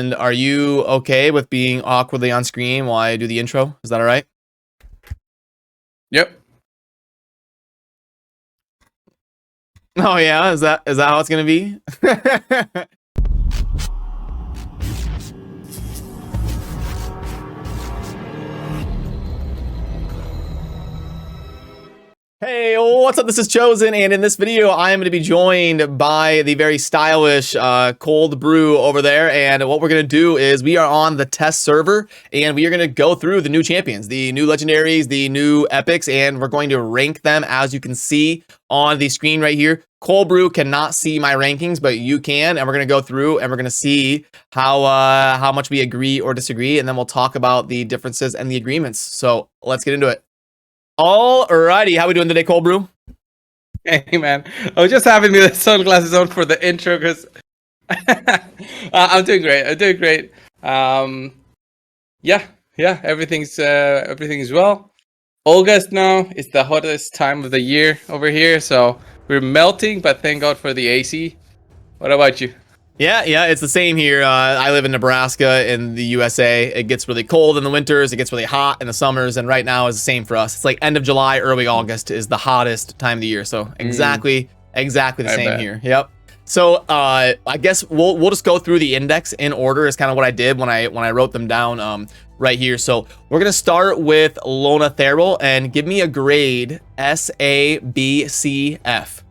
And are you okay with being awkwardly on screen while I do the intro? Is that all right? Yep. Oh yeah, is that how it's gonna be? Hey, what's up? This is Chosen, and in this video, I am going to be joined by the very stylish ColdBrew over there. And what we're going to do is we are on the test server, and we are going to go through the new champions, the new legendaries, the new epics, and we're going to rank them as you can see on the screen right here. ColdBrew cannot see my rankings, but you can, and we're going to go through and we're going to see how much we agree or disagree, and then we'll talk about the differences and the agreements. So let's get into it. Alrighty, how we doing today, ColdBrew? Hey man, I was just having the sunglasses on for the intro because I'm doing great. I'm doing great. Yeah, everything's well. August now is the hottest time of the year over here, so we're melting. But thank God for the AC. What about you? Yeah, it's the same here. I live in Nebraska in the USA. It gets really cold in the winters. It gets really hot in the summers. And right now is the same for us. It's like end of July, early August is the hottest time of the year. So exactly the same here. Yep. So I guess we'll just go through the index in order is kind of what I did when I wrote them down right here. So we're going to start with Lona Therrell and give me a grade S, A, B, C, F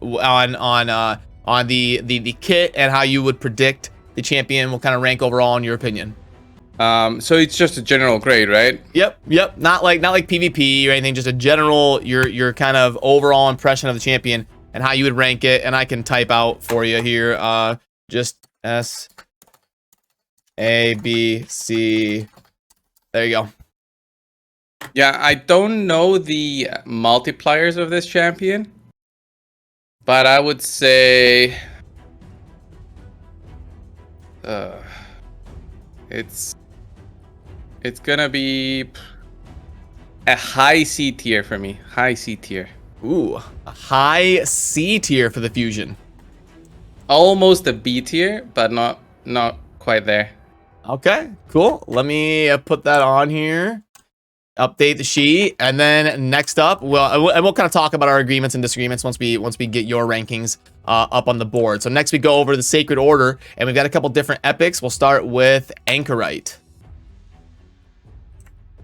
on the kit and how you would predict the champion will kind of rank overall in your opinion. So it's just a general grade, right? Yep. Not like PvP or anything, just a general your kind of overall impression of the champion and how you would rank it. And I can type out for you here just S, A, B, C. There you go. Yeah, I don't know the multipliers of this champion, but I would say it's gonna be a high C tier for me. High C tier. Ooh, a high C tier for the fusion. Almost a B tier, but not quite there. Okay, cool. Let me put that on here. Update the sheet, and then next up, we'll kind of talk about our agreements and disagreements once we get your rankings up on the board. So next we go over the Sacred Order, and we've got a couple different epics. We'll start with Anchorite.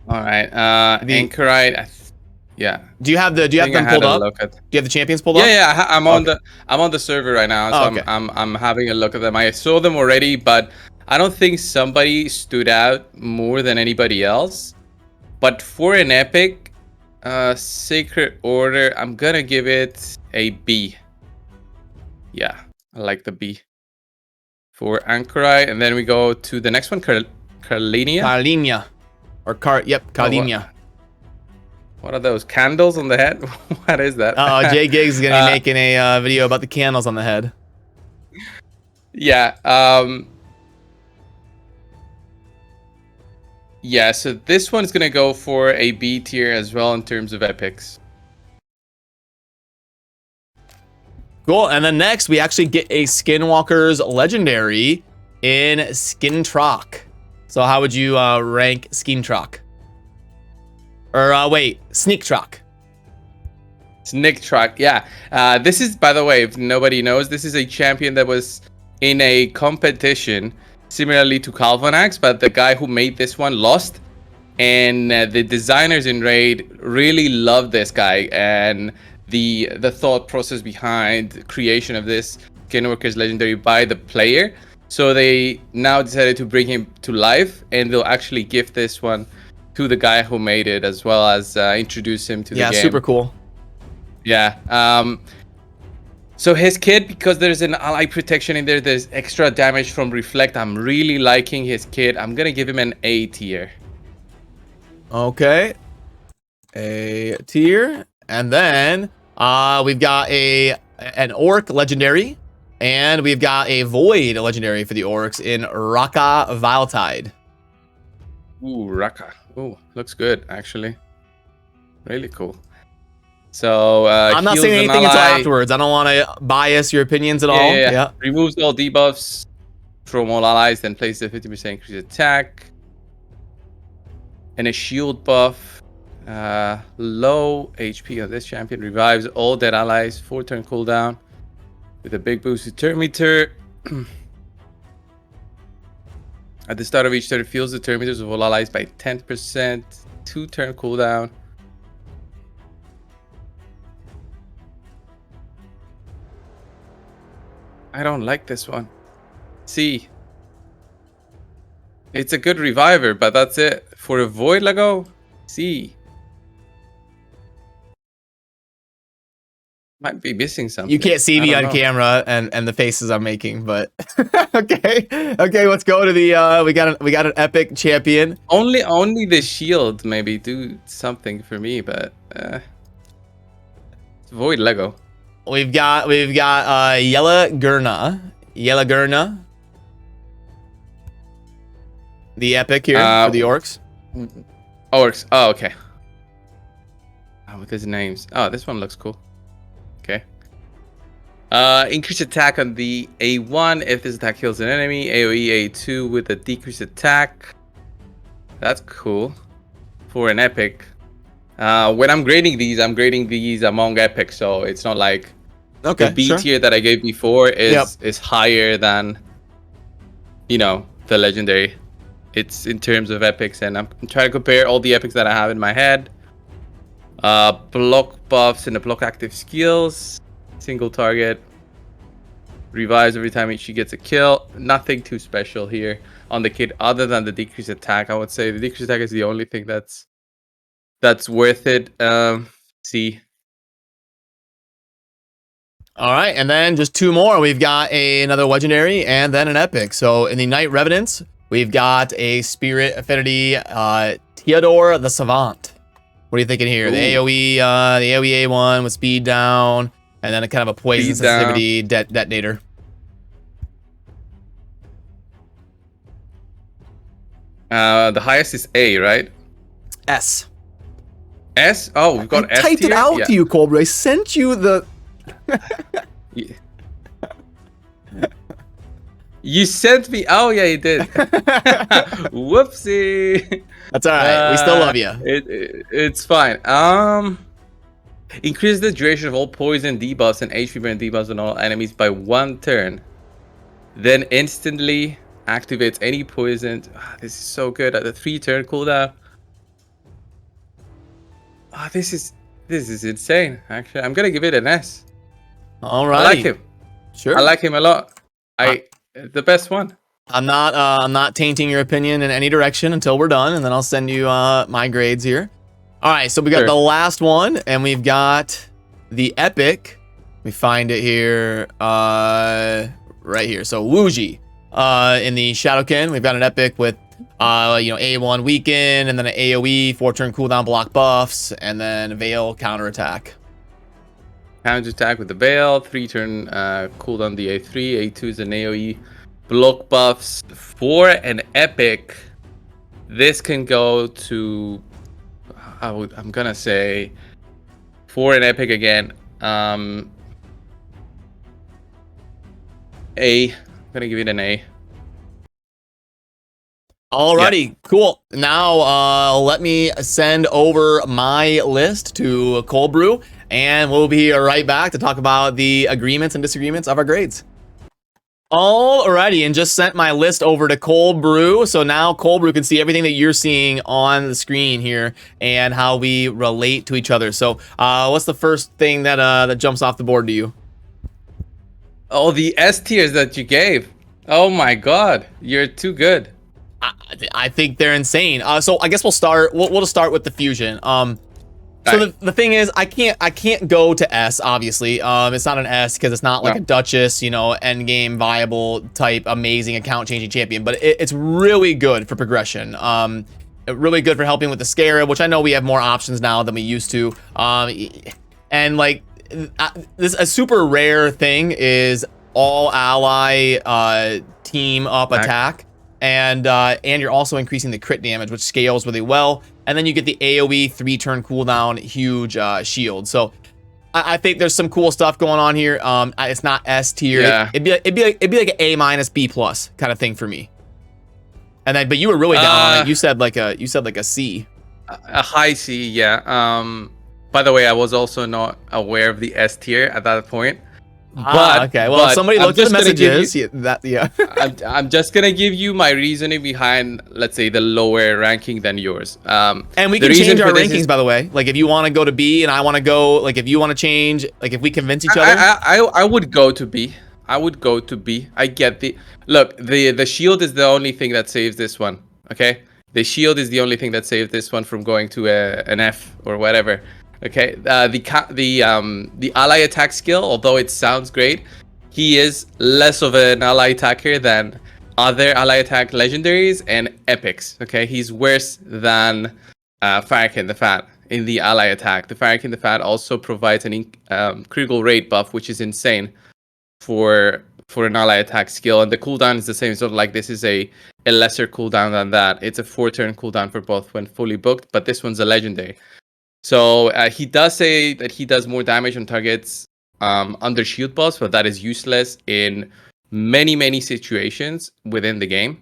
All right, Anchorite. Yeah. Do you have them pulled up? Do you have the champions pulled up? Yeah. I'm on the server right now, so okay. I'm having a look at them. I saw them already, but I don't think somebody stood out more than anybody else. But for an epic, Sacred Order, I'm gonna give it a B. Yeah, I like the B. For Anchorite, and then we go to the next one, Carlinia. Carlinia. Or Carlinia. What are those, candles on the head? What is that? Jay Giggs is gonna be making a video about the candles on the head. Yeah, yeah, so this one's gonna go for a B tier as well in terms of epics. Cool, and then next we actually get a Skinwalker's Legendary in Skintrock. So how would you rank Skintrock? Or wait, Sneaktrock. Sneaktrock, yeah. This is, by the way, if nobody knows, this is a champion that was in a competition similarly to Calvanax, but the guy who made this one lost, and the designers in Raid really loved this guy and the thought process behind the creation of this Skinwalker's Legendary by the player. So they now decided to bring him to life, and they'll actually gift this one to the guy who made it, as well as introduce him to the game. Yeah, super cool. Yeah. So his kit, because there's an ally protection in there, there's extra damage from Reflect. I'm really liking his kit. I'm gonna give him an A tier. Okay. A tier. And then we've got an Orc Legendary, and we've got a Void Legendary for the Orcs in Raka Viletide. Ooh, Raka. Ooh, looks good, actually. Really cool. So I'm not saying anything until afterwards. I don't want to bias your opinions at all. Yeah. Removes all debuffs. from all allies, then place the 50% increased attack. And a shield buff. Low HP of this champion revives all dead allies, 4-turn cooldown. With a big boost to turn meter. At the start of each turn, it fills the turn meters of all allies by 10%. 2-turn cooldown. I don't like this one. See. It's a good reviver, but that's it. For a void Lego, see. Might be missing something. You can't see me on camera and the faces I'm making, but okay. Okay, let's go to the we got an epic champion. Only the shield maybe do something for me, but it's void Lego. We've got Yella Gurna. The epic here for the orcs. Orcs. Oh, okay. Oh, with his names. Oh, this one looks cool. Okay. Increase attack on the A1 if this attack kills an enemy. AoE A2 with a decreased attack. That's cool. For an epic. When I'm grading these among epics, so it's not like the B tier that I gave before is higher than, you know, the legendary. It's in terms of epics, and I'm trying to compare all the epics that I have in my head. Block buffs and the block active skills. Single target. Revives every time she gets a kill. Nothing too special here on the kit other than the decreased attack. I would say the decreased attack is the only thing that's worth it. See. All right, and then just two more. We've got another legendary and then an epic. So in the Knight Revenants, we've got a Spirit Affinity Theodore the Savant. What are you thinking here? Ooh. The AoE A1 with speed down, and then a kind of a poison sensitivity detonator. The highest is A, right? S. S? Oh, we've got S typed tier? It out to you, ColdBrew. I sent you the... You sent me... Oh, yeah, you did. Whoopsie. That's all right. We still love you. It's fine. Increase the duration of all poison debuffs and HP burn debuffs on all enemies by 1 turn. Then instantly activates any poison. This is so good at the 3-turn cooldown. This is insane. Actually, I'm gonna give it an S. All right. I like him. Sure. I like him a lot. The best one. I'm not tainting your opinion in any direction until we're done, and then I'll send you my grades here. All right, so we got the last one, and we've got the epic. We find it here, right here. So Wuji, in the Shadowkin, we've got an epic with A1 weaken, and then an AoE 4-turn cooldown block buffs, and then Veil counterattack. Counterattack with the Veil, 3-turn cooldown the A3, A2 is an AoE block buffs. For an epic, this can go to, I'm gonna say, for an epic again, A. I'm gonna give it an A. Alrighty, cool. Now let me send over my list to ColdBrew, and we'll be right back to talk about the agreements and disagreements of our grades. Alrighty, and just sent my list over to ColdBrew, so now ColdBrew can see everything that you're seeing on the screen here and how we relate to each other. So what's the first thing that jumps off the board to you? Oh, the S tiers that you gave. Oh my god, you're too good. I think they're insane. So I guess we'll start. We'll just start with the fusion. So the thing is, I can't go to S. Obviously, it's not an S because it's not like a Duchess, end game viable type amazing account changing champion. But it's really good for progression. Really good for helping with the Scarab, which I know we have more options now than we used to. And like a super rare thing is all ally team up attack. And you're also increasing the crit damage, which scales really well. And then you get the AoE 3-turn cooldown huge shield. So I think there's some cool stuff going on here. It's not S tier. Yeah. It'd be like an A- B+ kind of thing for me. And then, but you were really down on it. You said like a C. A high C, yeah. By the way, I was also not aware of the S tier at that point. But okay. Well, if somebody looked at the messages. I'm just gonna give you my reasoning behind, let's say, the lower ranking than yours. And we can change our rankings, by the way. Like if you want to go to B and I want to go, like if you want to change, like if we convince each other. I would go to B. I would go to B. I get the look. The shield is the only thing that saves this one. Okay, the shield is the only thing that saves this one from going to an F or whatever. Okay, the ally attack skill, although it sounds great, he is less of an ally attacker than other ally attack legendaries and epics. Okay, he's worse than Farrakhan the Fat in the ally attack. The Farrakhan the Fat also provides an critical rate buff, which is insane for an ally attack skill, and the cooldown is the same. So like this is a lesser cooldown than that. It's a 4-turn cooldown for both when fully booked, but this one's a legendary. So he does say that he does more damage on targets under shield buffs, but that is useless in many situations within the game.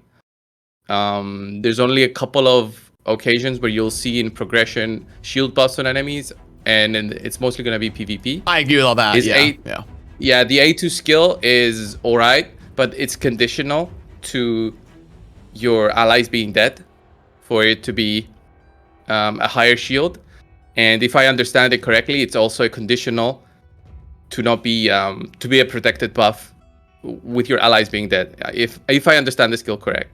There's only a couple of occasions where you'll see in progression shield buffs on enemies, and it's mostly going to be PvP. I agree with all that. Yeah, the A2 skill is alright, but it's conditional to your allies being dead for it to be a higher shield. And if I understand it correctly, it's also conditional to not be to be a protected buff with your allies being dead. If I understand the skill correct,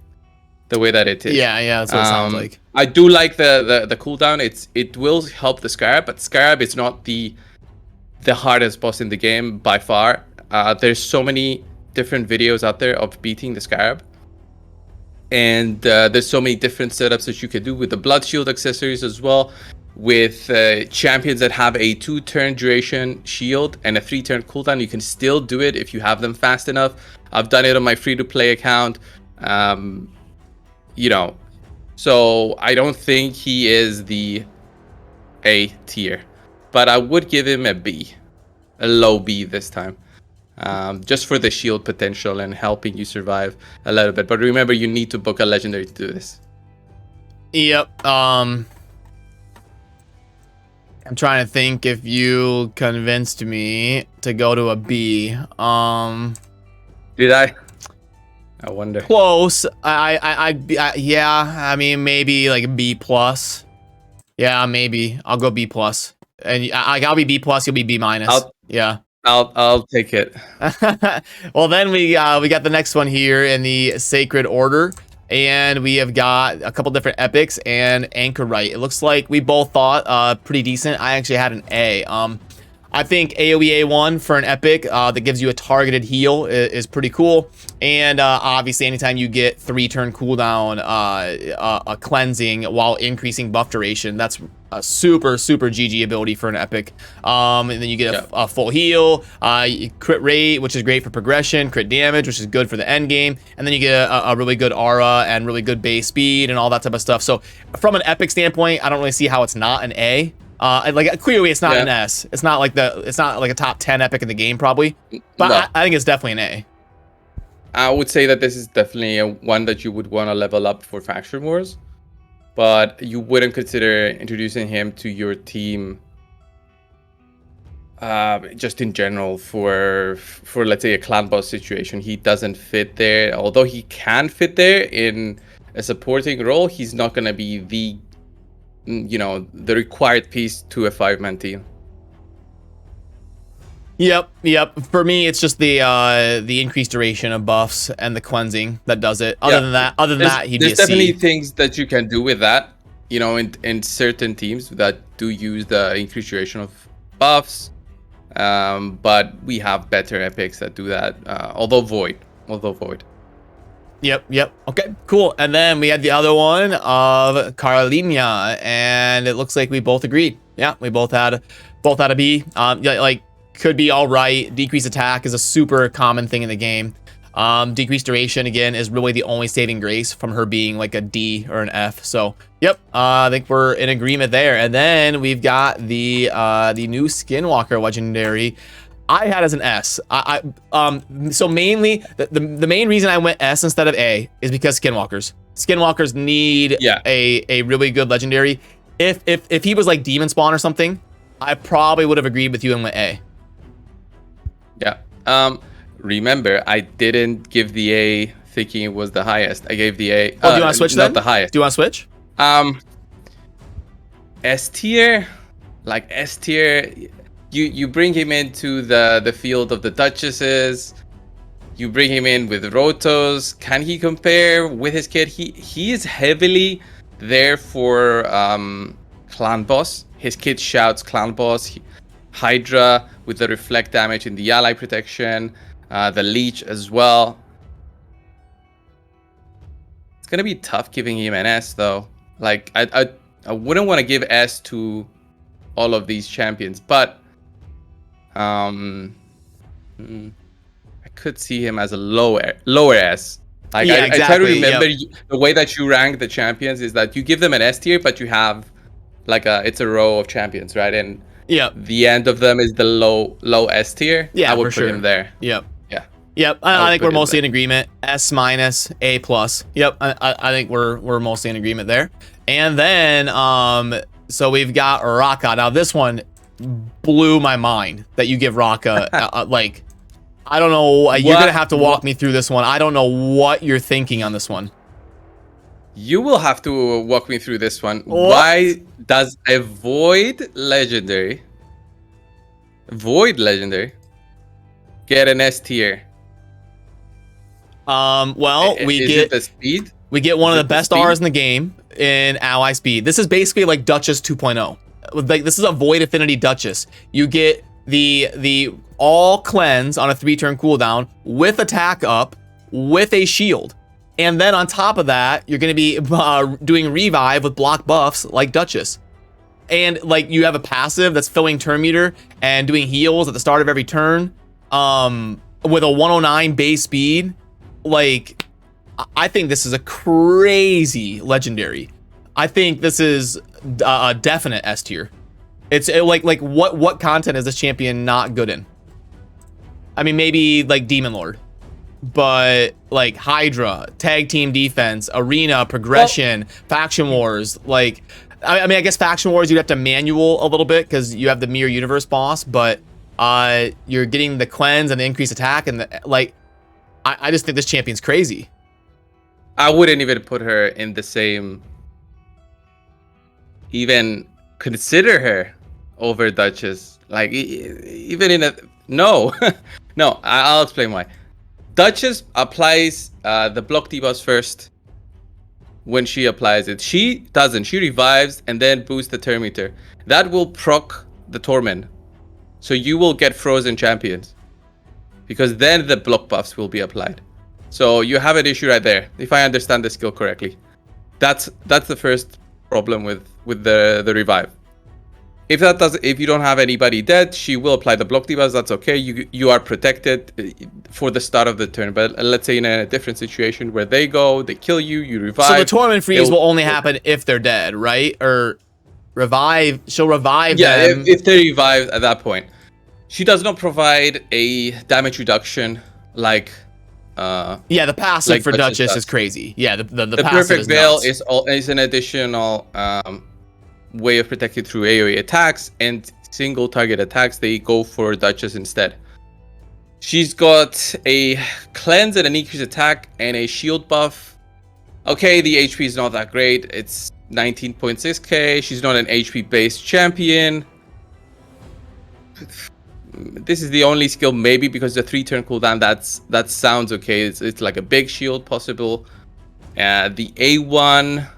the way that it is. Yeah, that's what it sounds like. I do like the cooldown. It will help the Scarab, but Scarab is not the hardest boss in the game by far. There's so many different videos out there of beating the Scarab, and there's so many different setups that you can do with the Blood Shield accessories as well. With champions that have a 2-turn duration shield and a 3-turn cooldown, you can still do it if you have them fast enough. I've done it on my free-to-play account. You know, so I don't think he is the A tier, but I would give him a B, a low B this time, just for the shield potential and helping you survive a little bit. But remember, you need to book a legendary to do this. Yep. I'm trying to think if you convinced me to go to a B. Did I? I wonder. Close. Yeah. I mean, maybe like a B+. Yeah, maybe I'll go B+. And I'll be B+. You'll be B-. Yeah. I'll take it. Well, then we got the next one here in the Sacred Order. And we have got a couple different epics and Anchorite. It looks like we both thought pretty decent. I actually had an A. I think AoE A1 for an epic that gives you a targeted heal is pretty cool. And obviously, anytime you get 3-turn cooldown, a cleansing while increasing buff duration, that's a super GG ability for an epic. And then you get a full heal, crit rate, which is great for progression, crit damage, which is good for the end game, and then you get a really good aura and really good base speed and all that type of stuff. So from an epic standpoint, I don't really see how it's not an A. Like clearly it's not an S. It's not like a top 10 epic in the game probably, but no. I think it's definitely an A. I would say that this is definitely one that you would want to level up for Faction Wars, but you wouldn't consider introducing him to your team just in general for let's say a clan boss situation. He doesn't fit there. Although he can fit there in a supporting role, he's not going to be the required piece to a 5-man team. Yep. For me, it's just the increased duration of buffs and the cleansing that does it. Other than that, he'd be a C. There's definitely things that you can do with that. In certain teams that do use the increased duration of buffs, but we have better epics that do that. Although void. Yep. Okay, cool. And then we had the other one of Carolina, and it looks like we both agreed. Yeah, we both had a B. Could be all right. Decreased attack is a super common thing in the game. Decreased duration, again, is really the only saving grace from her being like a D or an F. So, yep, I think we're in agreement there. And then we've got the new Skinwalker Legendary. I had as an S. So mainly, the main reason I went S instead of A is because Skinwalkers need a really good Legendary. If he was like Demon Spawn or something, I probably would have agreed with you and went A. Yeah. Remember, I didn't give the A thinking it was the highest. I gave the A. Oh, do you want to switch then? Not the highest. Do you want to switch? S tier, like S tier. You bring him into the field of the Duchesses. You bring him in with Rotos. Can he compare with his kid? He is heavily there for Clan Boss. His kid shouts Clan Boss. Hydra with the reflect damage in the ally protection. The Leech as well. It's gonna be tough giving him an S though. Like I wouldn't want to give S to all of these champions, but I could see him as a lower S. Like yeah, exactly. I try to remember the way that you rank the champions is that you give them an S tier, but you have like it's a row of champions, right? And the end of them is the low S tier. Yeah, I would put him there. Yep, I think we're mostly in agreement. S minus, A plus. Yep, I think we're mostly in agreement there. And then so we've got Raka. Now this one blew my mind that you give Raka like, I don't know. You're gonna have to walk me through this one. I don't know what you're thinking on this one. You will have to walk me through this one. What? Why does a Void Legendary get an S tier? Well, we get the speed. We get one of the best Rs in the game in ally speed. This is basically like Duchess 2.0. Like this is a Void Affinity Duchess. You get the all cleanse on a 3-turn cooldown with attack up with a shield. And then on top of that, you're going to be doing revive with block buffs like Duchess. And like you have a passive that's filling turn meter and doing heals at the start of every turn with a 109 base speed. Like, I think this is a crazy Legendary. I think this is a definite S tier. It's like what content is this champion not good in? I mean, maybe like Demon Lord. But like Hydra, tag team defense, arena, progression, faction wars, like I mean, I guess faction wars you'd have to manual a little bit because you have the mirror universe boss, but you're getting the cleanse and the increased attack, and I just think this champion's crazy. I wouldn't even put her in the same, even consider her over Duchess. Like even in a no, no. I'll explain why. Duchess applies the block debuffs first when she applies it. She doesn't. She revives and then boosts the turn meter. That will proc the Torment. So you will get frozen champions. Because then the block buffs will be applied. So you have an issue right there, if I understand the skill correctly. That's the first problem with the revive. If you don't have anybody dead, she will apply the block debuffs. That's okay. You are protected for the start of the turn. But let's say in a different situation where they kill you, you revive. So the torment freeze will only happen if they're dead, right? Or revive. She'll revive them. Yeah, if they revive at that point. She does not provide a damage reduction like. Yeah, the passive like for Duchess is crazy. Yeah, the passive perfect veil nuts. is an additional way of protected through AoE attacks and single target attacks. They go for Duchess instead. She's got a cleanse and an increased attack and a shield buff. Okay, the HP is not that great. It's 19.6k. She's not an HP based champion. This is the only skill maybe because the 3-turn cooldown that sounds okay. It's like a big shield possible. The A1,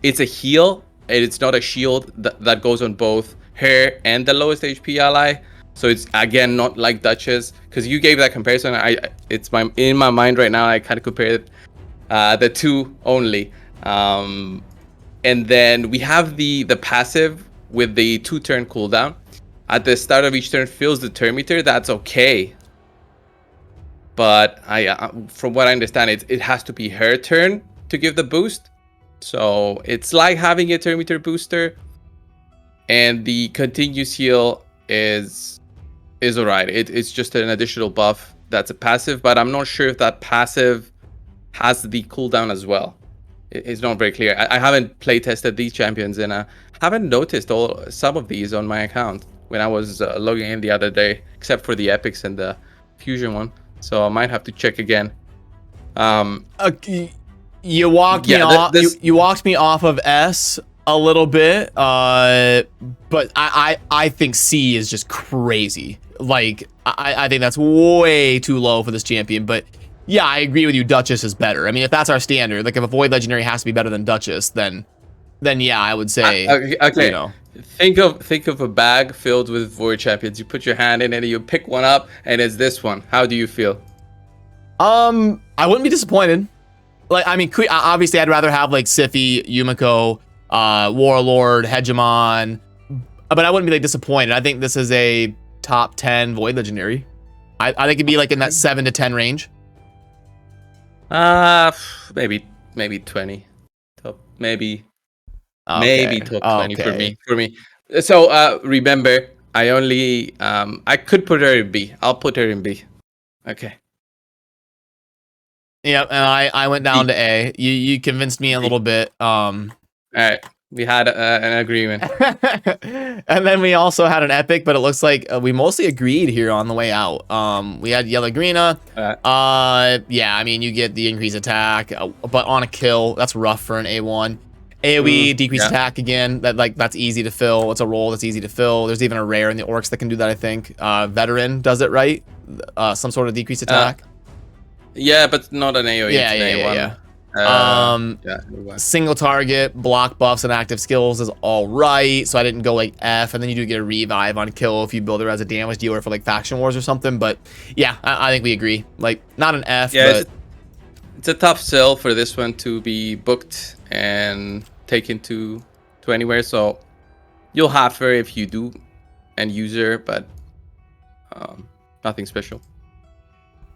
it's a heal. And it's not a shield that goes on both her and the lowest HP ally. So it's again not like Duchess, because you gave that comparison. It's in my mind right now. I kind of compared the two only. And then we have the passive with the 2-turn cooldown. At the start of each turn fills the turn meter. That's okay. but from what I understand, it has to be her turn to give the boost. So it's like having a turn meter booster, and the continuous heal is alright. It's just an additional buff that's a passive, but I'm not sure if that passive has the cooldown as well. It's not very clear. I haven't play tested these champions, and I haven't noticed some of these on my account when I was logging in the other day, except for the epics and the fusion one. So I might have to check again. You walked me off. You walked me off of S a little bit, but I think C is just crazy. Like I think that's way too low for this champion. But yeah, I agree with you. Duchess is better. I mean, if that's our standard, like if a Void Legendary has to be better than Duchess, then yeah, I would say. Okay. You know. Think of a bag filled with Void champions. You put your hand in it, and you pick one up, and it's this one. How do you feel? I wouldn't be disappointed. Like, I mean, obviously, I'd rather have like Siphi, Yumiko, Warlord, Hegemon, but I wouldn't be like disappointed. I think this is a top 10 Void Legendary. I think it'd be like in that 7 to 10 range. Maybe 20. Top, maybe top 20 for me. So remember, I only I could put her in B. I'll put her in B. Okay. Yep, and I went down to A. You convinced me a little bit. All right, we had an agreement. And then we also had an epic, but it looks like we mostly agreed here on the way out. We had Yellow Greena. Yeah, I mean, you get the increased attack, but on a kill, that's rough for an A1. AoE, decreased attack again. That's easy to fill. It's a role that's easy to fill. There's even a rare in the orcs that can do that, I think. Veteran does it, right? Some sort of decreased attack. Yeah, but not an AoE. Yeah. Single target, block buffs, and active skills is all right. So I didn't go like F, and then you do get a revive on kill if you build her as a damage dealer for like faction wars or something. But yeah, I think we agree. Like not an F, but it's a tough sell for this one to be booked and taken to anywhere. So you'll have her if you do and use her, but nothing special.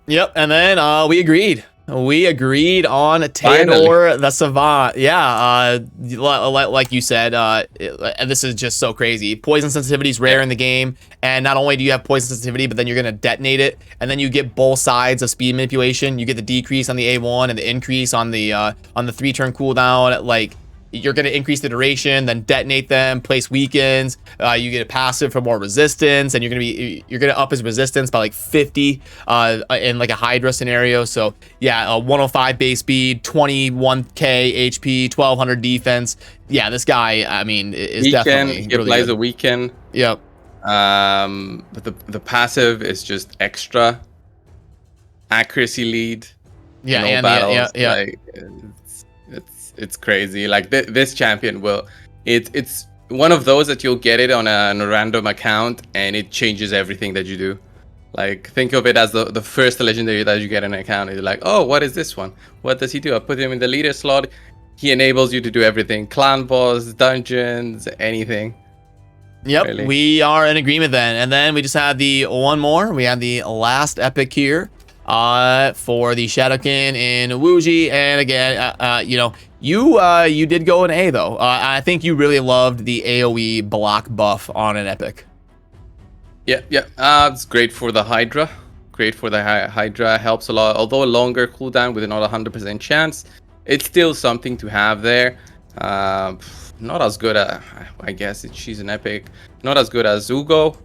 Yep, and then we agreed. We agreed on Tador the Savant. Yeah, like you said, and this is just so crazy. Poison sensitivity is rare in the game, and not only do you have poison sensitivity, but then you're gonna detonate it, and then you get both sides of speed manipulation. You get the decrease on the A1 and the increase on the 3-turn cooldown. Like, you're going to increase the duration, then detonate them, place weakens. You get a passive for more resistance, and you're going to up his resistance by like 50 in like a Hydra scenario. So yeah, 105 base speed, 21k HP, 1200 defense. Yeah, this guy, I mean, is definitely he applies a weekend. Yep. But the passive is just extra accuracy lead. Yeah, and like, it's crazy. Like this champion it's one of those that you'll get it on a random account, and it changes everything that you do. Like, think of it as the first legendary that you get on an account. You're like, oh, what is this one? What does he do? I put him in the leader slot. He enables you to do everything: clan boss, dungeons, anything. Yep, really. We are in agreement then. And then we just had the one more. We had the last epic here for the Shadowkin in Wuji. And again, you know, you did go an A though. I think you really loved the AoE block buff on an epic. Yeah. It's great for the Hydra. Great for the Hydra. Helps a lot. Although a longer cooldown with not 100% chance, it's still something to have there. Not as good as, I guess she's an epic. Not as good as Ugo.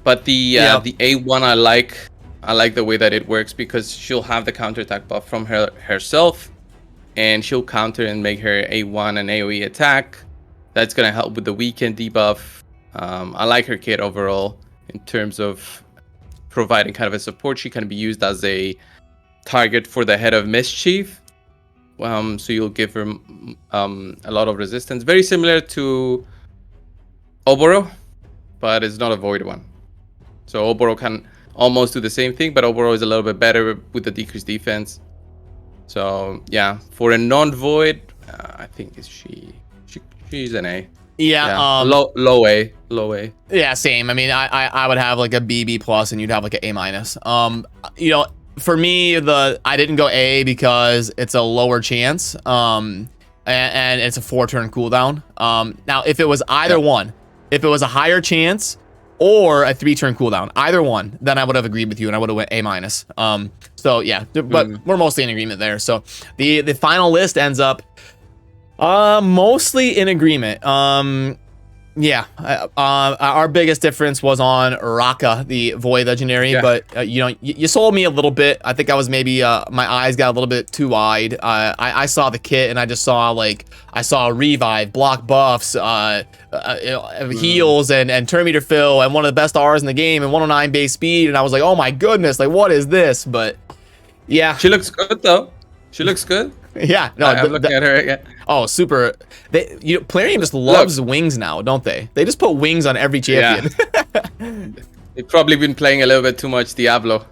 But the A1 I like the way that it works, because she'll have the counterattack buff from herself, and she'll counter and make her A1 an AoE attack. That's gonna help with the weekend debuff. I like her kit overall in terms of providing kind of a support. She can be used as a target for the Head of Mischief. So you'll give her a lot of resistance, very similar to Oboro, but it's not a void one. So Oboro can almost do the same thing, but Oboro is a little bit better with the decreased defense. So yeah, for a non-void, I think she's an A. Yeah. Low A. Yeah, same. I mean, I would have like a B plus, and you'd have like an A minus. You know, for me, I didn't go A because it's a lower chance. And it's a 4-turn cooldown. Now if it was either one, if it was a higher chance or a 3-turn cooldown, either one, then I would have agreed with you and I would have went A minus. So yeah, but we're mostly in agreement there. So the final list ends up mostly in agreement. Yeah, our biggest difference was on Raka, the Void Legendary, but you know, you sold me a little bit. I think I was maybe my eyes got a little bit too wide. I saw the kit and I just saw I saw revive, block buffs, heals, and turn meter fill, and one of the best R's in the game, and 109 base speed, and I was like, oh my goodness, like what is this? But yeah, she looks good though. She looks good. Yeah, no, I'm looking at her again. Oh, super. Plarium just loves wings now, don't they? They just put wings on every champion. Yeah. They've probably been playing a little bit too much Diablo.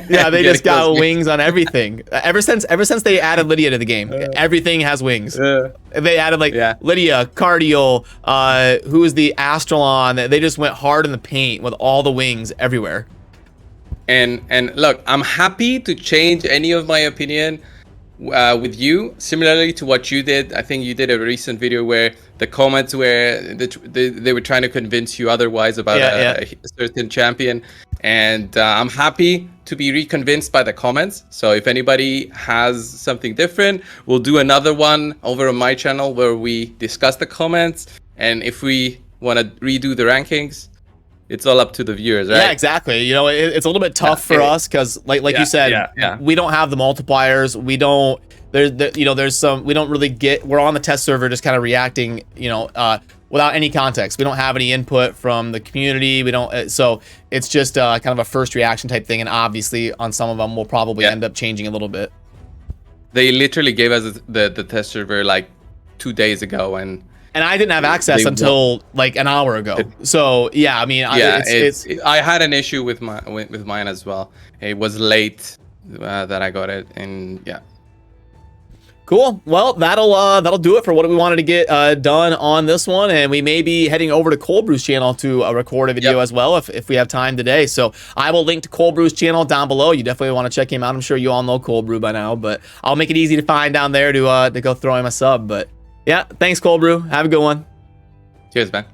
Yeah, they just got wings on everything. Ever since they added Lydia to the game, everything has wings. They added Lydia, Cardial, who's the Astralon. They just went hard in the paint with all the wings everywhere. And look, I'm happy to change any of my opinion with you, similarly to what you did. I think you did a recent video where the comments were they were trying to convince you otherwise about a certain champion, and I'm happy to be reconvinced by the comments. So if anybody has something different, we'll do another one over on my channel where we discuss the comments, and if we want to redo the rankings, it's all up to the viewers, right? Yeah, exactly. You know, it's a little bit tough for us because, like you said, we don't have the multipliers. We don't. There's some. We don't really get. We're on the test server, just kind of reacting. You know, without any context. We don't have any input from the community. We don't. So it's just kind of a first reaction type thing. And obviously, on some of them, we'll probably end up changing a little bit. They literally gave us the test server like 2 days ago, and I didn't have access until like an hour ago. So yeah, I mean, I had an issue with mine as well. It was late that I got it, and yeah. Cool. Well, that'll do it for what we wanted to get done on this one, and we may be heading over to ColdBrew's channel to record a video as well if we have time today. So I will link to ColdBrew's channel down below. You definitely want to check him out. I'm sure you all know ColdBrew by now, but I'll make it easy to find down there to go throw him a sub. But yeah, thanks, ColdBrew. Have a good one. Cheers, man.